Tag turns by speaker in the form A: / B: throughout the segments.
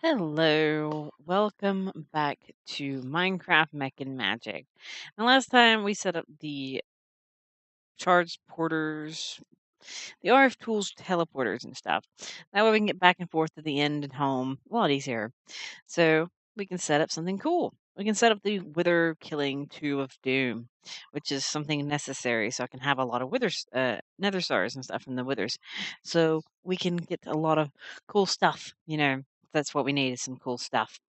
A: Hello, welcome back to Minecraft Mech and Magic. And last time we set up the charge porters, the RF tools teleporters and stuff. That way we can get back and forth to the end and home a lot easier. So we can set up something cool. We can set up the Wither Killing Tube of Doom, which is something necessary so I can have a lot of withers, nether stars and stuff from the withers. So we can get a lot of cool stuff, that's what we need is some cool stuff.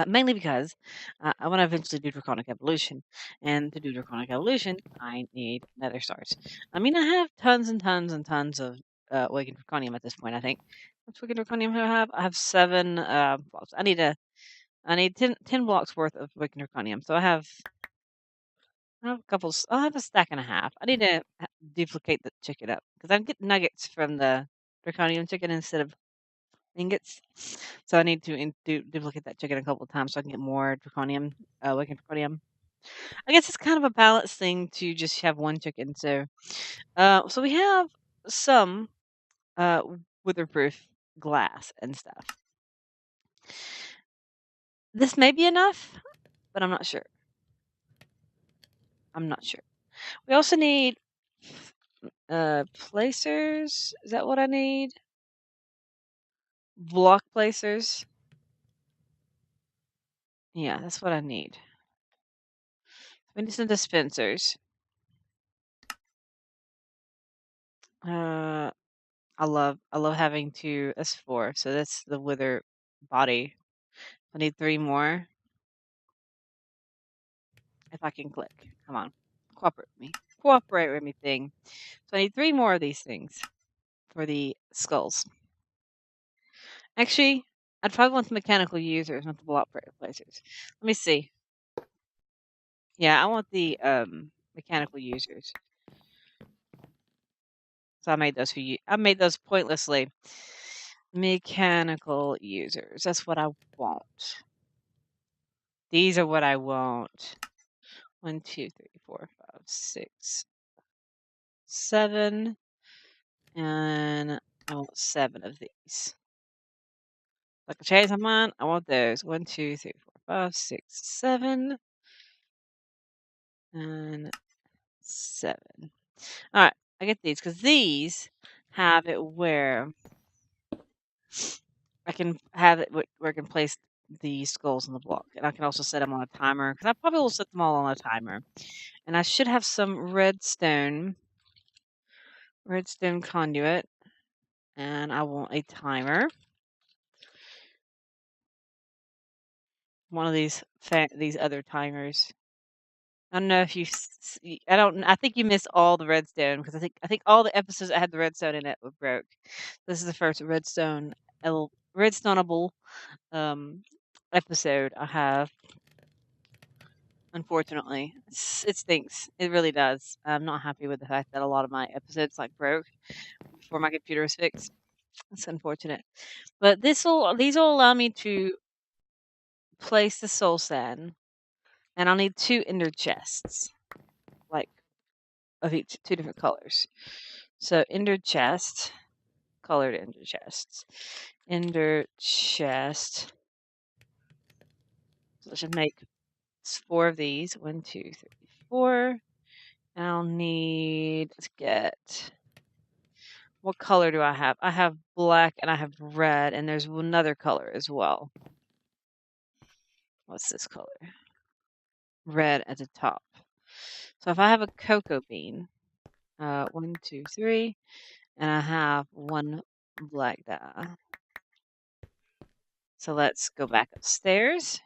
A: Mainly because I want to eventually do Draconic Evolution. And to do Draconic Evolution, I need Nether Stars. I mean, I have tons and tons and tons of Awakened Draconium at this point, I think. What's Awakened Draconium I have? I have 7 blocks. I need 10 blocks worth of Awakened Draconium. So I have a couple, I'll have a stack and a half. I need to duplicate the chicken up. Because I get nuggets from the Draconium chicken instead of ingots. So I need to duplicate that chicken a couple of times so I can get more draconium, awakened draconium. I guess it's kind of a balance thing to just have one chicken. So we have some uh, witherproof glass and stuff. This may be enough, but I'm not sure. We also need placers. Is that what I need? Block placers. Yeah, that's what I need. We need some dispensers. I love having 2 S4. So that's the wither body. I need 3 more. If I can click. Come on. Cooperate with me. Cooperate with me thing. So I need 3 more of these things for the skulls. Actually, I'd probably want the mechanical users, not the block placers. Let me see. Yeah, I want the mechanical users. So I made those for you. I made those pointlessly. Mechanical users. That's what I want. These are what I want. 1, 2, 3, 4, 5, 6, 7, and I want 7 of these. Like a change my mind, I want those. 1, 2, 3, 4, 5, 6, 7, and 7. All right, I get these because these have it where I can have it where I can place the skulls on the block, and I can also set them on a timer because I probably will set them all on a timer. And I should have some redstone conduit, and I want a timer. One of these other timers. I don't know if I don't. I think you missed all the redstone because I think all the episodes that had the redstone in it were broke. This is the first redstoneable episode I have. Unfortunately, it stinks. It really does. I'm not happy with the fact that a lot of my episodes broke before my computer was fixed. It's unfortunate, but these will allow me to place the soul sand, and I'll need 2 ender chests, of each 2 different colors. So ender chest, colored ender chests, ender chest. So I should make 4 of these. 1, 2, 3, 4. And I'll need. Let's get. What color do I have? I have black and I have red, and there's another color as well. What's this color? Red at the top. So if I have a cocoa bean, 1, 2, 3, and I have 1 black dye. So let's go back upstairs.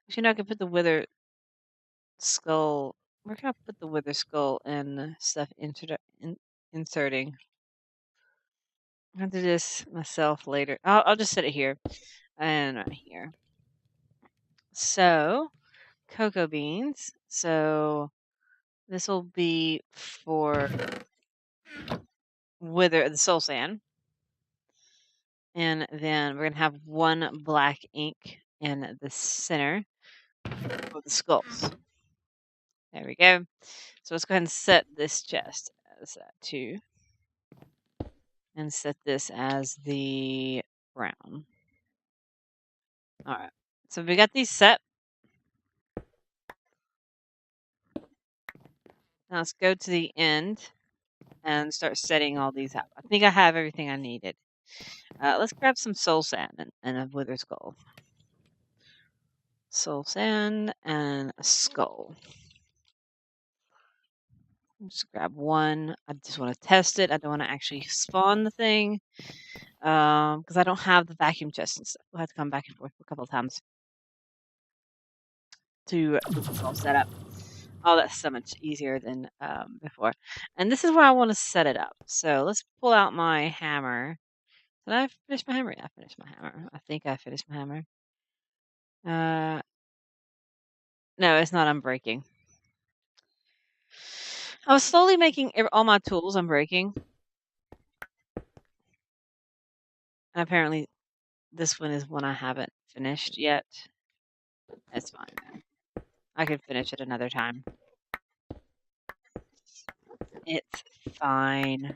A: Actually, no, I can put the wither skull. Where can I put the wither skull and stuff inserting? I'll do this myself later. I'll just set it here and right here. So, cocoa beans. So, this will be for wither the soul sand. And then we're going to have 1 black ink in the center of the skulls. There we go. So let's go ahead and set this chest as that too. And set this as the brown. All right. So we got these set. Now let's go to the end and start setting all these up. I think I have everything I needed. Let's grab some soul sand and a wither skull. Soul sand and a skull. Just grab one. I just want to test it. I don't want to actually spawn the thing because I don't have the vacuum chest and stuff. We'll have to come back and forth a couple of times to get this all set up. Oh, that's so much easier than before. And this is where I want to set it up. So let's pull out my hammer. Did I finish my hammer? Yeah, I finished my hammer. I think I finished my hammer. No, it's not unbreaking. I was slowly making all my tools unbreaking. And apparently this one is one I haven't finished yet. It's fine though. I could finish it another time. It's fine.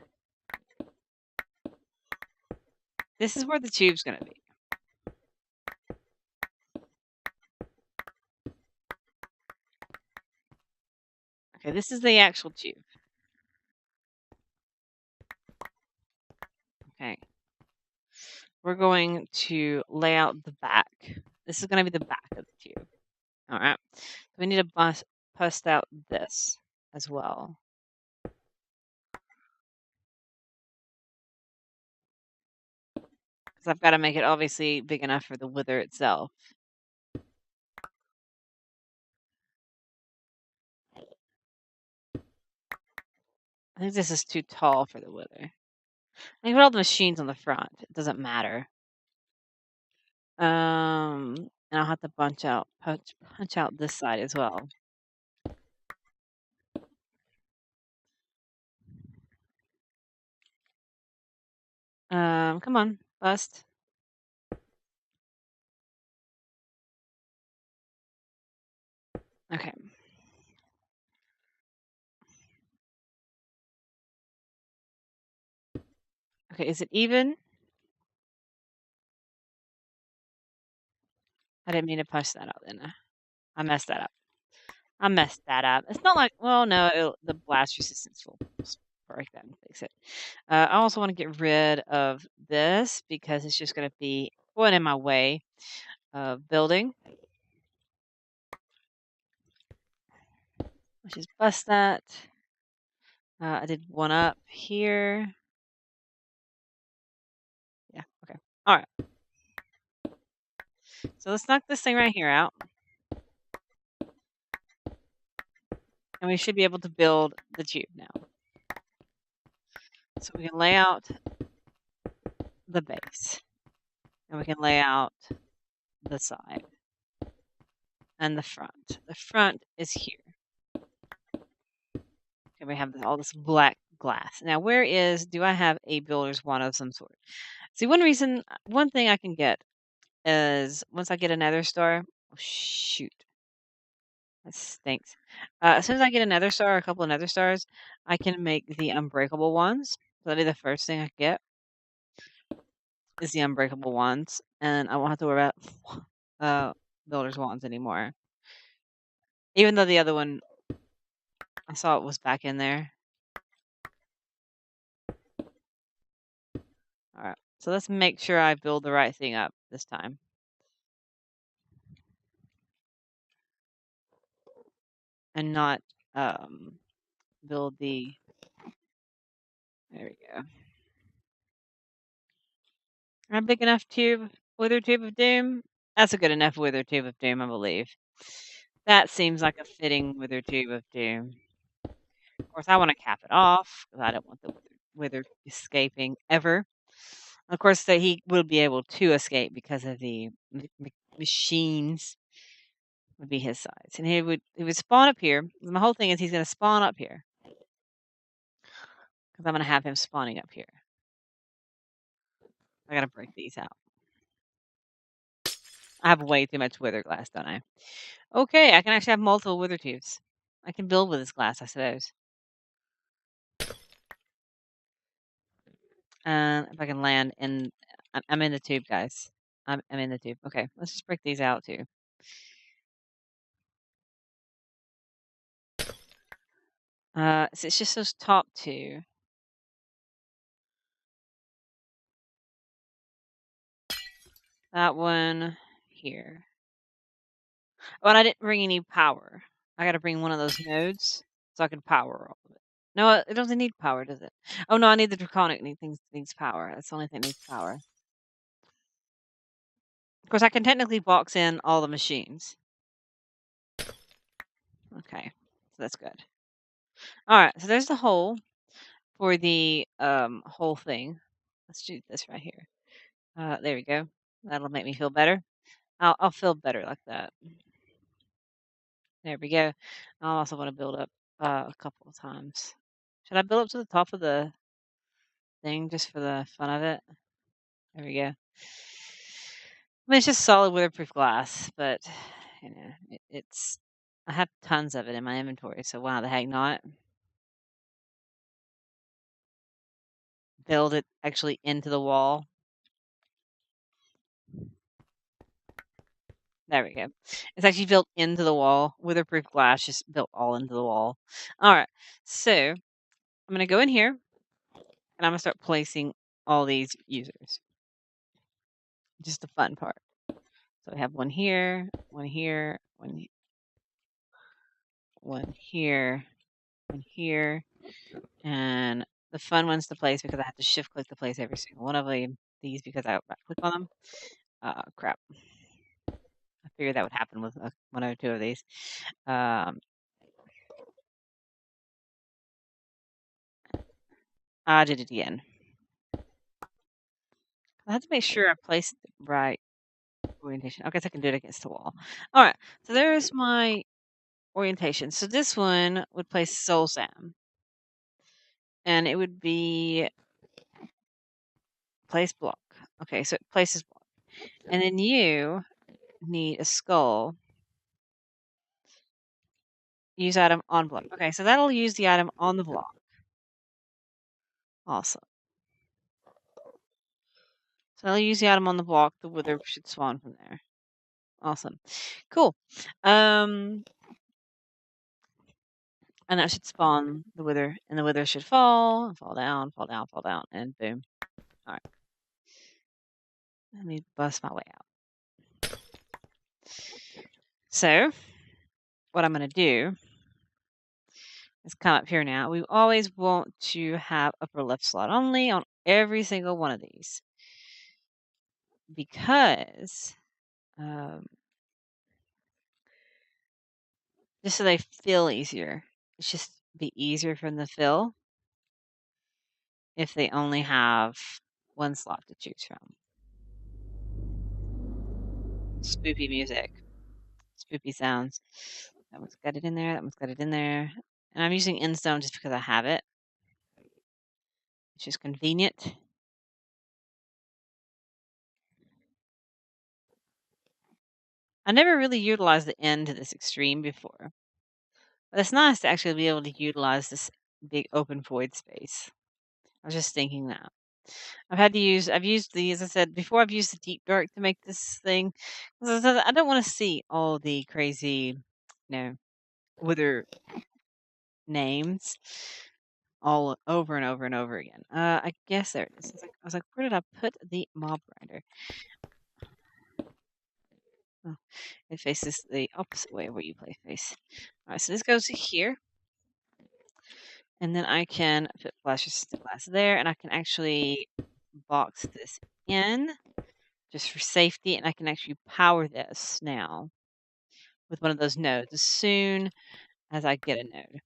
A: This is where the tube's going to be. Okay, this is the actual tube. Okay. We're going to lay out the back. This is going to be the back of the tube. All right. We need to bust out this as well. Because I've got to make it obviously big enough for the wither itself. I think this is too tall for the wither. I can put all the machines on the front. It doesn't matter. And I'll have to punch out this side as well. Come on, bust. Okay. Okay, is it even? I didn't mean to push that out then. I messed that up. It's not like, well, no, the blast resistance will break that and fix it. I also want to get rid of this because it's just going to be going in my way of building. Let's just bust that. I did one up here. Yeah, okay. All right. So let's knock this thing right here out. And we should be able to build the tube now. So we can lay out the base. And we can lay out the side. And the front. The front is here. And we have all this black glass. Now, do I have a builder's wand of some sort? See, one thing I can get is once I get a nether star. Oh, shoot. That stinks. As soon as I get a nether star, a couple of nether stars, I can make the unbreakable ones. So that'll be the first thing I get is the unbreakable ones. And I won't have to worry about builder's wands anymore. Even though the other one, I saw it was back in there. All right. So let's make sure I build the right thing up this time. And not build the... There we go. A big enough wither tube of doom? That's a good enough wither tube of doom, I believe. That seems like a fitting wither tube of doom. Of course, I want to cap it off because I don't want the wither escaping ever. Of course, he will be able to escape because of the machines would be his size, and he would spawn up here. My whole thing is he's going to spawn up here because I'm going to have him spawning up here. I got to break these out. I have way too much wither glass, don't I? Okay, I can actually have multiple wither tubes. I can build with this glass, I suppose. If I can land in... I'm in the tube, guys. I'm in the tube. Okay, let's just break these out too. So it's just those top two. That one here. Oh, and I didn't bring any power. I got to bring one of those nodes so I can power all of it. No, it doesn't need power, does it? Oh no, I need the draconic needs power. That's the only thing that needs power. Of course, I can technically box in all the machines. Okay, so that's good. All right, so there's the hole for the whole thing. Let's do this right here. There we go. That'll make me feel better. I'll feel better like that. There we go. I also want to build up a couple of times. Should I build up to the top of the thing just for the fun of it? There we go. I mean, it's just solid weatherproof glass, but you know, it's. I have tons of it in my inventory, so why the heck not? Build it actually into the wall. There we go. It's actually built into the wall. Weatherproof glass just built all into the wall. All right, so I'm gonna go in here and I'm gonna start placing all these users. Just the fun part. So we have one here, one here, one here, one here, and the fun ones to place because I have to shift click to place every single one of these because I right click on them. Crap. I figured that would happen with one or two of these. I did it again. I have to make sure I place the right orientation. I guess I can do it against the wall. All right. So there's my orientation. So this one would place Soul Sam. And it would be place block. Okay, so it places block. And then you need a skull. Use item on block. Okay, so that'll use the item on the block. Awesome. So I'll use the item on the block. The wither should spawn from there. Awesome. Cool. And that should spawn the wither, and the wither should fall down, fall down, fall down, and boom. All right. Let me bust my way out. So, what I'm going to do is come up here now. We always want to have upper left slot only on every single one of these because just so they feel easier. It's just be easier from the fill if they only have one slot to choose from. Spoopy music, spoopy sounds. That one's got it in there. That one's got it in there. And I'm using endstone just because I have it. It's just convenient. I never really utilized the end to this extreme before. But it's nice to actually be able to utilize this big open void space. I was just thinking that. I've used these, as I said before, I've used the deep dark to make this thing. 'Cause I don't want to see all the crazy, wither names all over and over and over again. I guess there it is. I was like, where did I put the mob grinder? Oh, it faces the opposite way where you play face. All right, so this goes here. And then I can put flash resistant glass there, and I can actually box this in just for safety, and I can actually power this now with one of those nodes as soon as I get a node.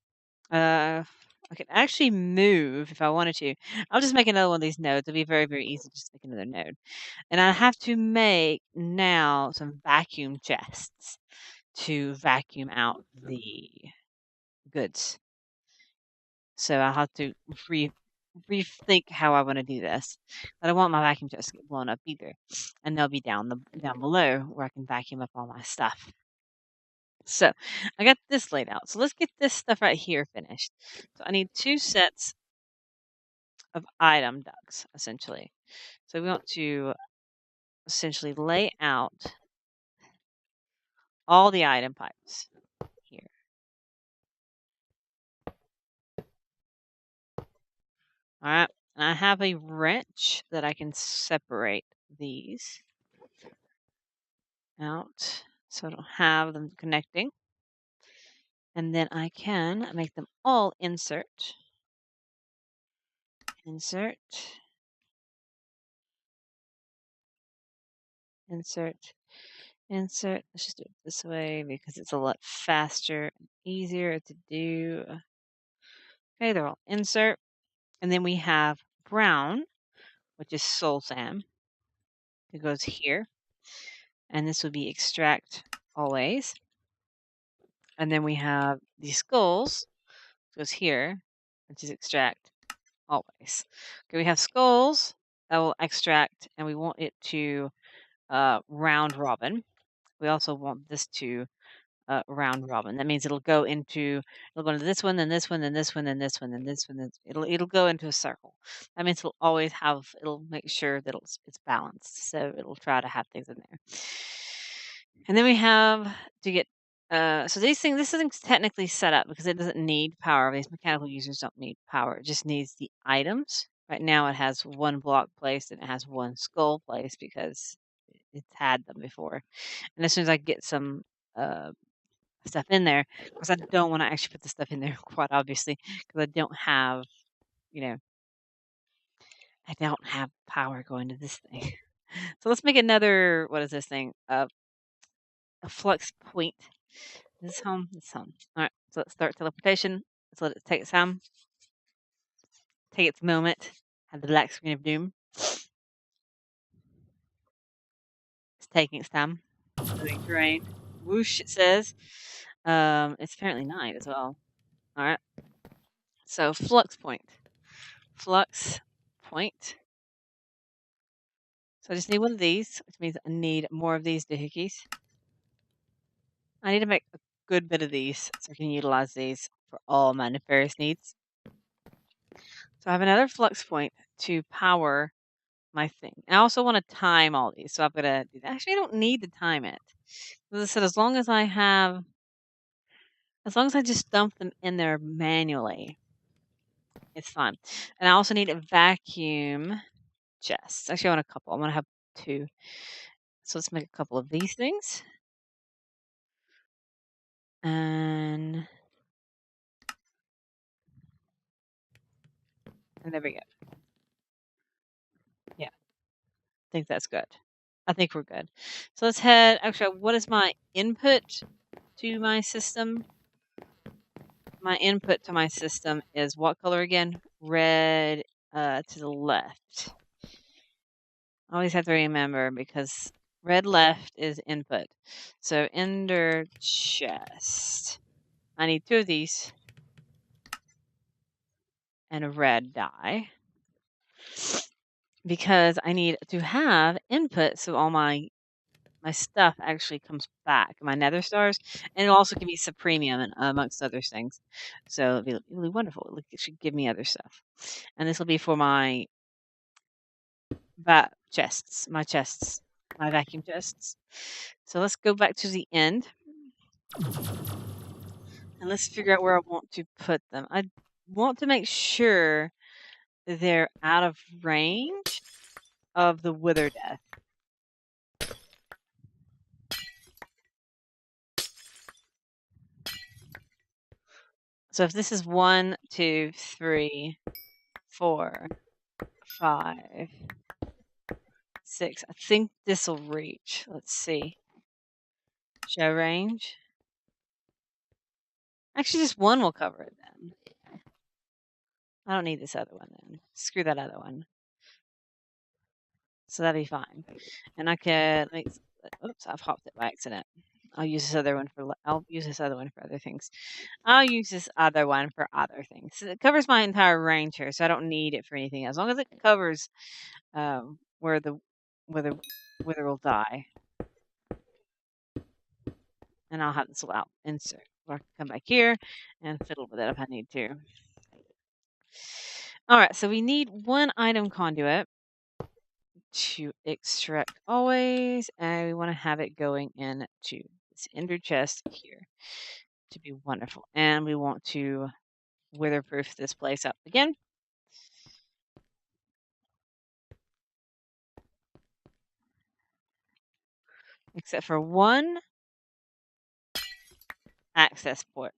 A: I can actually move if I wanted to. I'll just make another one of these nodes. It'll be very, very easy just to make another node. And I have to make now some vacuum chests to vacuum out the goods. So I'll have to rethink how I want to do this. I don't want my vacuum chests to get blown up either. And they'll be down below where I can vacuum up all my stuff. So I got this laid out. So let's get this stuff right here finished. So I need 2 sets of item ducts, essentially. So we want to essentially lay out all the item pipes here. All right. And I have a wrench that I can separate these out so I don't have them connecting. And then I can make them all insert, insert, insert, insert. Let's just do it this way because it's a lot faster and easier to do. Okay, they're all insert. And then we have brown, which is soul sand. It goes here. And this would be extract always. And then we have the skulls, goes here, which is extract always. Okay, we have skulls that will extract, and we want it to round robin. We also want this to round robin. That means it'll go into this one, then this one, then this one, then this one, then this one. Then it'll go into a circle. That means it'll make sure that it's balanced. So it'll try to have things in there. And then we have to get so this thing's technically set up because it doesn't need power. These mechanical users don't need power. It just needs the items. Right now it has one block placed and it has one skull placed because it's had them before. And as soon as I get some stuff in there, because I don't want to actually put the stuff in there, quite obviously, because I don't have, I don't have power going to this thing. So let's make another, what is this thing? A flux point. Is this home? This home. All right, so let's start teleportation. Let's let it take its time. Take its moment. Have the black screen of doom. It's taking its time. Moving terrain. Whoosh, it says. It's apparently night as well. All right. So flux point. Flux point. So I just need one of these, which means I need more of these doohickeys. I need to make a good bit of these so I can utilize these for all my nefarious needs. So I have another flux point to power my thing. I also want to time all these, so I've got to do that. Actually, I don't need to time it. As I said, as long as I just dump them in there manually, it's fine. And I also need a vacuum chest. Actually, I want a couple. I'm going to have 2. So let's make a couple of these things. And there we go. Yeah, I think that's good. I think we're good. So let's head. Actually, what is my input to my system? My input to my system is what color again? Red to the left. I always have to remember because red left is input. So ender chest. I need 2 of these and a red dye because I need to have input so all my stuff actually comes back, my nether stars, and it also give me supremium and amongst other things. So it'll be really wonderful. It should give me other stuff. And this will be for my chests, my vacuum chests. So let's go back to the end. And let's figure out where I want to put them. I want to make sure they're out of range of the wither death. So if this is 1, 2, 3, 4, 5, 6, I think this will reach. Let's see. Show range. Actually, just 1 will cover it then. I don't need this other one then. Screw that other one. So that'd be fine. And I could make. Oops, I've hopped it by accident. I'll use this other one for other things. I'll use this other one for other things. So it covers my entire range here, so I don't need it for anything. As long as it covers where the wither will die. And I'll have this little out insert. Or I can come back here and fiddle with it if I need to. All right, so we need 1 item conduit to extract always, and we want to have it going into this ender chest here to be wonderful. And we want to weatherproof this place up again. Except for one access port.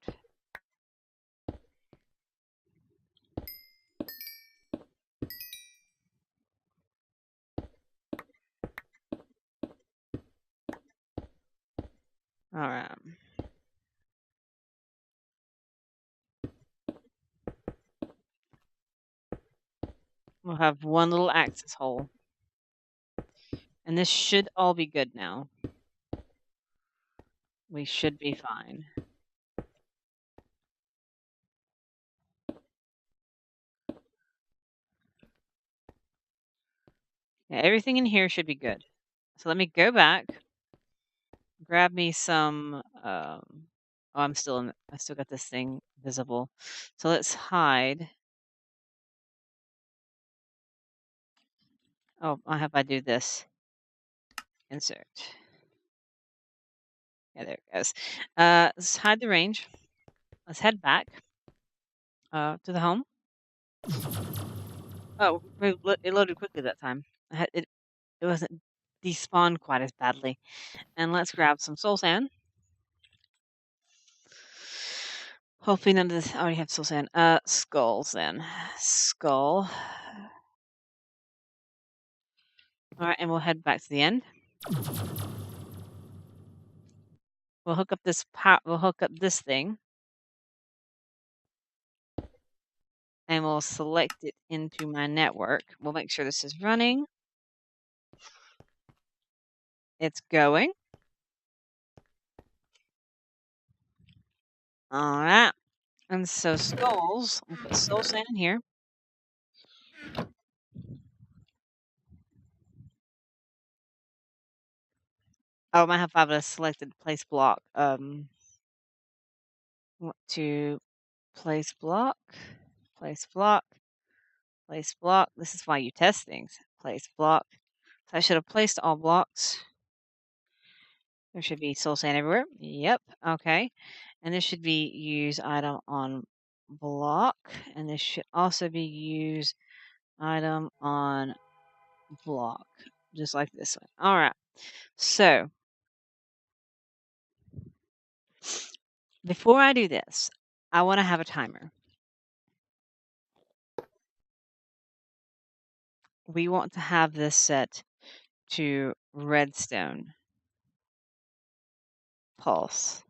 A: All right. We'll have one little access hole. And this should all be good now. We should be fine. Yeah, everything in here should be good. So let me go back, grab me some. Oh, I still got this thing visible. So let's hide. Oh, I hope I do this. Insert. Yeah, there it goes. Let's hide the range. Let's head back to the home. Oh, it loaded quickly that time. It wasn't despawned quite as badly. And let's grab some soul sand. Hopefully none of this. I already have soul sand. Skulls then. Skull. All right, and we'll head back to the end. We'll hook up this We'll hook up this thing, and we'll select it into my network. We'll make sure this is running. It's going. All right. And so skulls. We'll put soul sand in here. Oh, I might have a selected place block. Want to place block, place block, place block. This is why you test things. Place block. So I should have placed all blocks. There should be soul sand everywhere. Yep. Okay. And this should be use item on block. And this should also be use item on block. Just like this one. All right. So before I do this, I want to have a timer. We want to have this set to redstone pulse.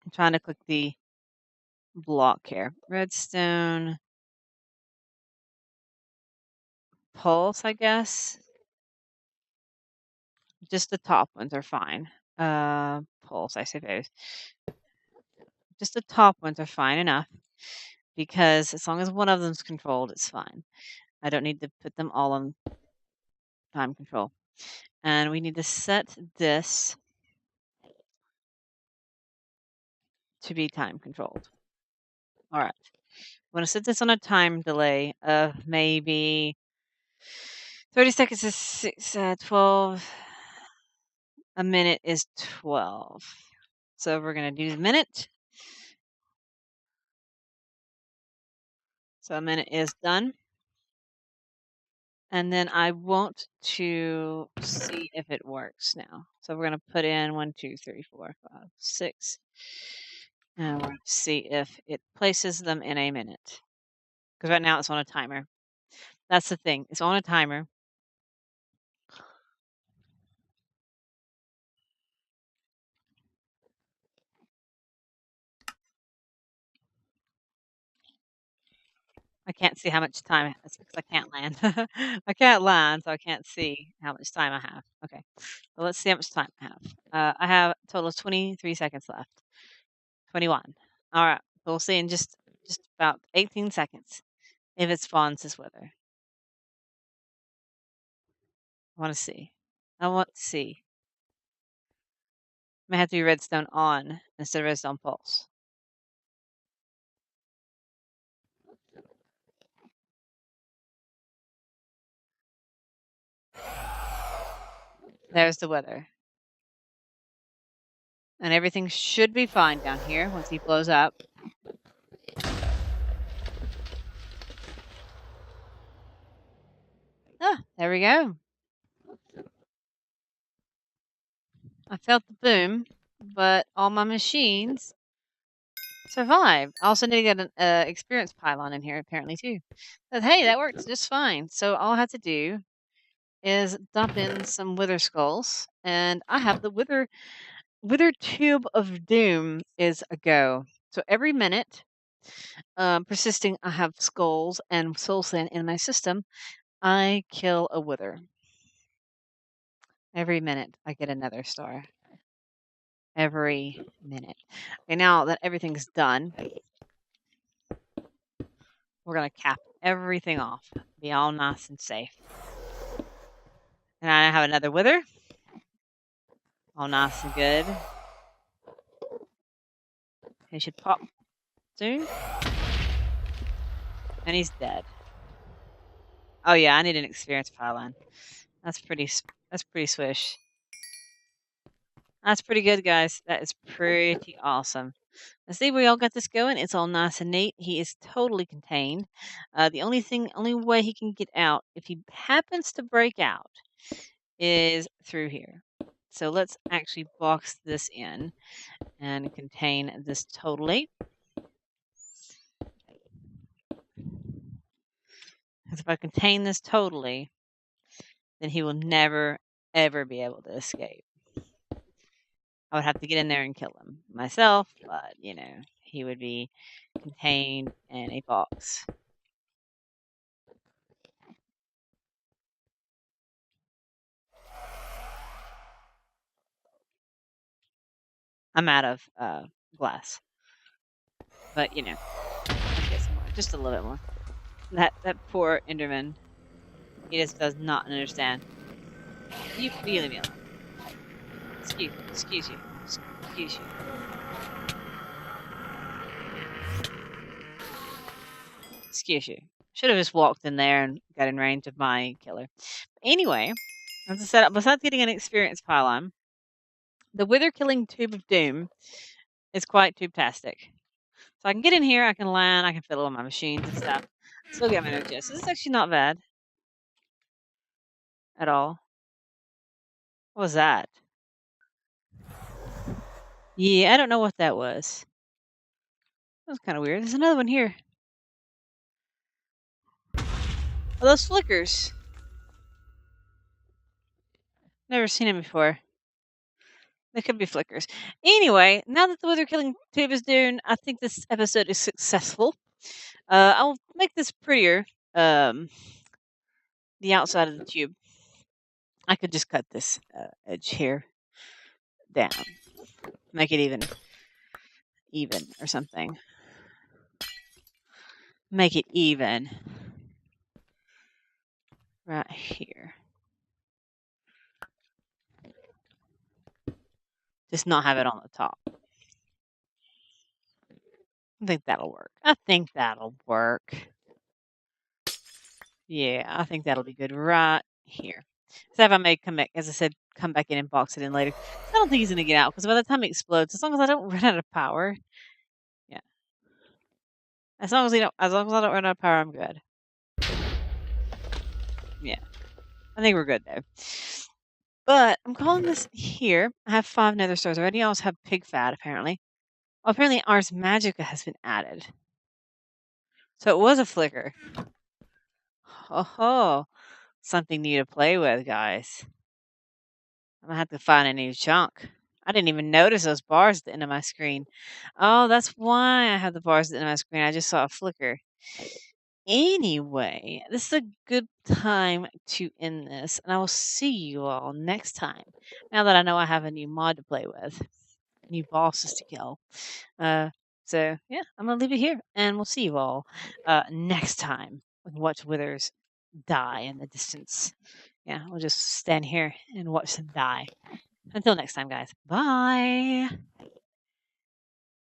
A: I'm trying to click the block here. Redstone pulse, I guess. Just the top ones are fine. Pulse, I suppose. Just the top ones are fine enough because as long as one of them's controlled, it's fine. I don't need to put them all on time control. And we need to set this to be time controlled. All right. I'm going to set this on a time delay of maybe 30 seconds is 12. A minute is 12. So we're going to do the minute. So a minute is done. And then I want to see if it works now. So we're going to put in 1, 2, 3, 4, 5, 6. And we're going to see if it places them in a minute. Because right now it's on a timer. That's the thing. It's on a timer. I can't see how much time. That's because I can't land. I can't land, so I can't see how much time I have. Okay. Well, let's see how much time I have. I have a total of 23 seconds left. 21. All right. We'll see in just about 18 seconds if it spawns this weather. I want to see. I want to see. Might have to be redstone on instead of redstone pulse. There's the weather. And everything should be fine down here once he blows up. Ah, there we go. I felt the boom, but all my machines survived. I also need to get an experience pylon in here apparently too. But hey, that works just fine. So all I have to do is dump in some wither skulls, and I have the wither tube of doom is a go. So every minute, persisting, I have skulls and soul sand in my system. I kill a wither. Every minute, I get another star. Every minute. Okay, now that everything's done, we're gonna cap everything off. Be all nice and safe. And I have another wither. All nice and good. He should pop soon. And he's dead. Oh yeah, I need an experience pylon. That's pretty swish. That's pretty good, guys. That is pretty awesome. Let's see, we all got this going. It's all nice and neat. He is totally contained. The only way he can get out, if he happens to break out, is through here. So let's actually box this in and contain this totally. Because if I contain this totally, then he will never, ever be able to escape. I would have to get in there and kill him myself, but, he would be contained in a box. I'm out of glass. But, let's get some more. Just a little bit more. That poor Enderman. He just does not understand. You leave me alone. Excuse you. Excuse you. Should have just walked in there and got in range of my killer. Anyway, as I said, besides getting an experience pylon, the wither killing tube of doom is quite tube-tastic. So I can get in here, I can land, I can fiddle with my machines and stuff. Still get my energy. So this is actually not bad. At all. What was that? Yeah, I don't know what that was. That was kind of weird. There's another one here. Are those flickers? Never seen them before. They could be flickers. Anyway, now that the wither killing tube is done, I think this episode is successful. I'll make this prettier. The outside of the tube. I could just cut this edge here down. Make it even or something. Make it even. Right here. Just not have it on the top. I think that'll work. Yeah, I think that'll be good right here. So if I may come back, as I said, come back in and box it in later. I don't think he's going to get out because by the time it explodes, as long as I don't run out of power, yeah. As long as I don't run out of power, I'm good. Yeah, I think we're good though. But I'm calling this here. I have 5 nether stars already. I also have pig fat apparently. Well, apparently Ars Magica has been added. So it was a flicker. Oh, something new to play with, guys. I'm gonna have to find a new chunk. I didn't even notice those bars at the end of my screen. Oh, that's why I have the bars at the end of my screen. I just saw a flicker. Anyway, this is a good time to end this, and I will see you all next time. Now that I know I have a new mod to play with, new bosses to kill. So yeah, I'm gonna leave it here, and we'll see you all next time. We can watch withers die in the distance. Yeah, we'll just stand here and watch them die. Until next time, guys. Bye.